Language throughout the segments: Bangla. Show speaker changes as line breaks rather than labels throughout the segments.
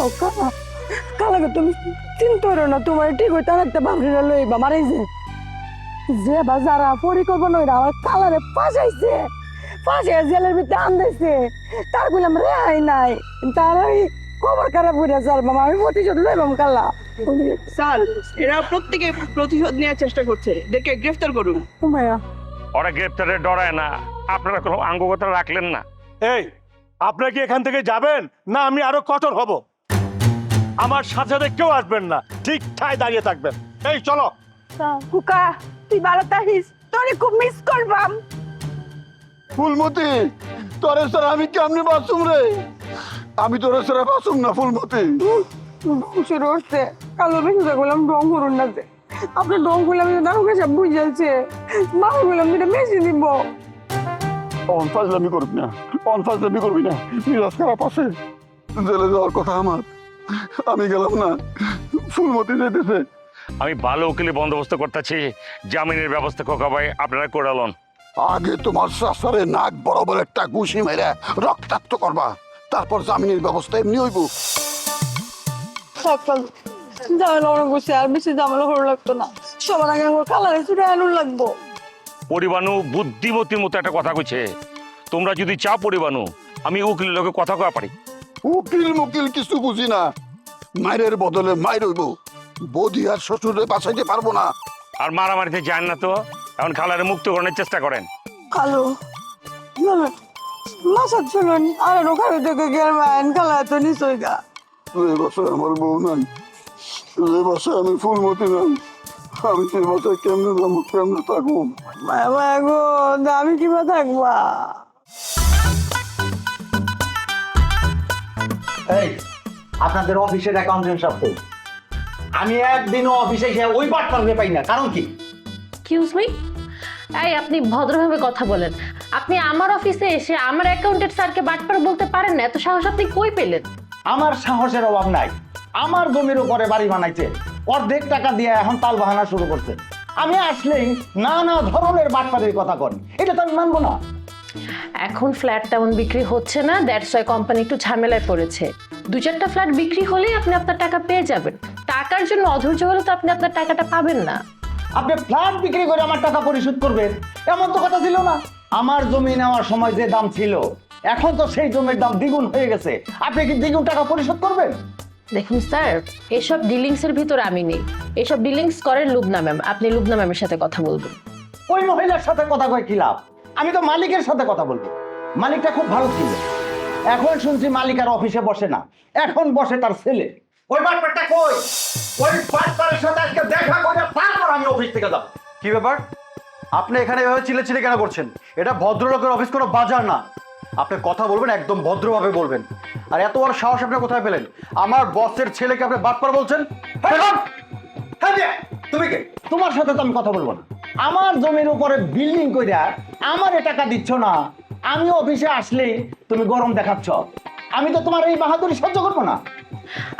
ও কালা কালাকে তুমি চিন্তা করো না, তোমার ঠিক হইতে একটা বাবরিরা লইবা মারাইছে যে বা যারা পরিকল্পনা হইরা আমার কালারে ফাঁসাইছে, ফাঁসিয়ে জেলের ভিতরে আনতেছে, তার বললাম রেহাই নাই, তার ওই খবর খারাপ হইয়া যার মামা আমি প্রতিশোধ লইবাম কালা।
স্যার এরা প্রত্যেকে প্রতিশোধ নেওয়ার চেষ্টা করছে, দেখে গ্রেফতার করুন।
উমায়া
ওরা গ্রেপ্তারে ডরায় না, আপনারা কোনো আঙ্গগতা রাখলেন না।
এই আপনারা কি এখান থেকে যাবেন না আমি আরো কঠোর হব? আমার সাথে সাথে কেউ আসবেন না, ঠিক ঠায় দাঁড়িয়ে থাকবেন। এই চলো।
কুকা তুই ভালো থাকিস, তোরে খুব মিস করবাম।
ফুলমতি তোরে ছাড়া আমি কেমনে বাঁচুম রে? আমি তোরে ছাড়া বাঁচুম না ফুলমতি।
শুরু হচ্ছে কালো বেশি বললাম ডং করুন না যে আপনার ডং করলাম দারুকে সব বুঝেছে মাকে বললাম যেটা বেশি দিব।
অনফাজলামি করবি না, অনফাজলামি করবি না, মিরাজ খারাপ আছে, জেলে যাওয়ার কথা আমার, আমি গেলাম না, ফুলমতি যেতেছে।
আমি ভালো উকিলে বন্দোবস্ত করতেছি, জামিনের ব্যবস্থা খোকা ভাই আপনারা করালন।
আগে তোমার শাশুড়ে নাক বরাবর একটা ঘুষি মেরে রক্তাক্ত করবা, তারপর জামিনের ব্যবস্থা এমনি হইব।
সকাল ঝামেলা অনেক বসে আর বেশি ঝামেলা ভালো লাগতো না, সবার আগে আমার কালারে ছুটে আনুন লাগবো।
পরিবানু বুদ্ধিমতির মতো একটা কথা কইছে, তোমরা যদি চাও পরিবানু আমি উকিলের লোকে কথা কয়া পারি।
উকিল মুকিল কিছু বুঝি না, মায়ের বদলে মায়ের হইব, বৌদি আর শ্বশুরে বাঁচাইতে পারবো না।
আর মারামারিতে যান না তো, এখন খালারে মুক্ত করার চেষ্টা করেন।
কালো মাসার চলুন আর ওখানে থেকে গেল মায়ের কালা এত নিশ্চয় গা।
যে বাসায় আমার বউ নাই, যে বাসায় আমি ফুলমতি নাই, আমি সে বাসায় কেমনে যাবো, কেমনে থাকবো?
মায়া গো আমি কিবা থাকবা।
এই আপনাদের অফিসের অ্যাকাউন্টেন্ট সাহেব তো আমি একদিনও অফিসে গিয়ে ওই পার্টনারকে পাই না, কারণ কি?
এক্সকিউজ মি, এই আপনি ভদ্রভাবে কথা বলেন। আপনি আমার অফিসে এসে আমার অ্যাকাউন্টেন্ট স্যারকে বাটপার বলতে পারেন না? এত সাহস আপনি কই পেলেন?
আমার সাহসের অভাব নাই, আমার জমির উপরে বাড়ি বানাইছে, অর্ধেক টাকা দিয়ে এখন তাল বাহানা শুরু করছে। আমি আসলেই নানা ধরনের বাটপারের কথা করেন, এটা তো আমি মানবো না।
এখন ফ্ল্যাট তেমন বিক্রি হচ্ছে না, দ্যাটস ওয়াই কোম্পানি একটু ঝামেলায় পড়েছে। 2-4টা ফ্ল্যাট বিক্রি হলেই আপনি আপনার টাকা পেয়ে যাবেন। টাকার জন্য অধৈর্য হলে তো আপনি আপনার টাকাটা পাবেন না।
আপনি ফ্ল্যাট বিক্রি করে আমার টাকা পরিশোধ করবেন এমন তো কথা ছিল না। আমার জমি নেওয়ার সময় যে দাম ছিল এখন তো সেই জমির দাম দ্বিগুণ হয়ে গেছে, আপনি কি দ্বিগুণ টাকা পরিশোধ করবেন?
দেখুন স্যার, এসব ডিলিংস এর ভিতর আমি নেই, এসব ডিলিংস করেন লুবনা ম্যাম। আপনি লুবনা ম্যামের সাথে কথা বলবেন।
ওই মহিলার সাথে কথা কয় কি লাভ? আমি তো মালিকের সাথে কথা বলবো। মালিকটা খুব ভালো ছিল, এখন শুনছি মালিক আর অফিসে বসে না, এখন বসে তার ছেলে। ওই বাটপারটা কই? ওই বাটপারের সাথে আজকে দেখা করে তারপর আমি অফিস থেকে যাব।
কি ব্যাপার? আপনি এখানে এভাবে চিল্লাচিল্লি কেন করছেন? এটা ভদ্রলোকের অফিস, কোনো বাজার না। আপনি কথা বলবেন একদম ভদ্রভাবে বলবেন। আর এত বড় সাহস আপনি কোথায় পেলেন? আমার বসের ছেলেকে আপনি বাটপার বলছেন?
তুমি কে? তোমার সাথে তো আমি কথা বলবো না। আমার জমির উপরে বিল্ডিং কইরা আমারে টাকা দিচ্ছ না, আমি অফিসে আসলেই তুমি গরম দেখাচ্ছ। আমি তো তোমার এই বাহাদুরি সহ্য করবো না।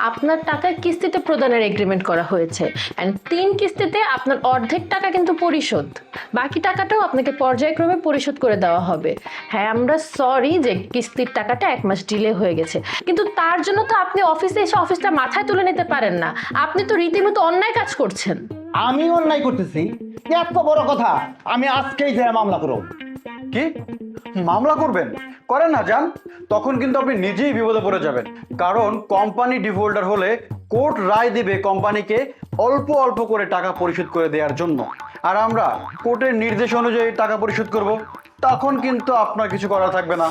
আপনার টাকা কিস্তিতে প্রদানের এগ্রিমেন্ট করা হয়েছে, এন্ড 3 কিস্তিতে আপনার অর্ধেক টাকা কিন্তু পরিশোধ, বাকি টাকাটাও আপনাকে পর্যায়ক্রমে পরিশোধ করে দেওয়া হবে। হ্যাঁ, আমরা সরি যে কিস্তির টাকাটা 1 মাস ডিলে হয়ে গেছে, কিন্তু তার জন্য তো আপনি অফিসে এসে অফিসটা মাথায় তুলে নিতে পারেন না। আপনি তো রীতিমতো অন্যায় কাজ করছেন।
আমি অন্যায় করতেছি? এত বড় কথা, আমি আজকেই যে মামলা করব।
কি মামলা করবেন? করেন না যান, তখন কিন্তু আপনি নিজেই বিপদে পড়ে যাবেন। কারণ কোম্পানি ডিফল্টার হলে কোর্ট রায় দিবে কোম্পানিকে অল্প অল্প করে টাকা পরিশোধ করে দেওয়ার জন্য, আর আমরা কোর্টের নির্দেশ অনুযায়ী টাকা পরিশোধ করব। তখন কিন্তু আপনার কিছু করা থাকবে না।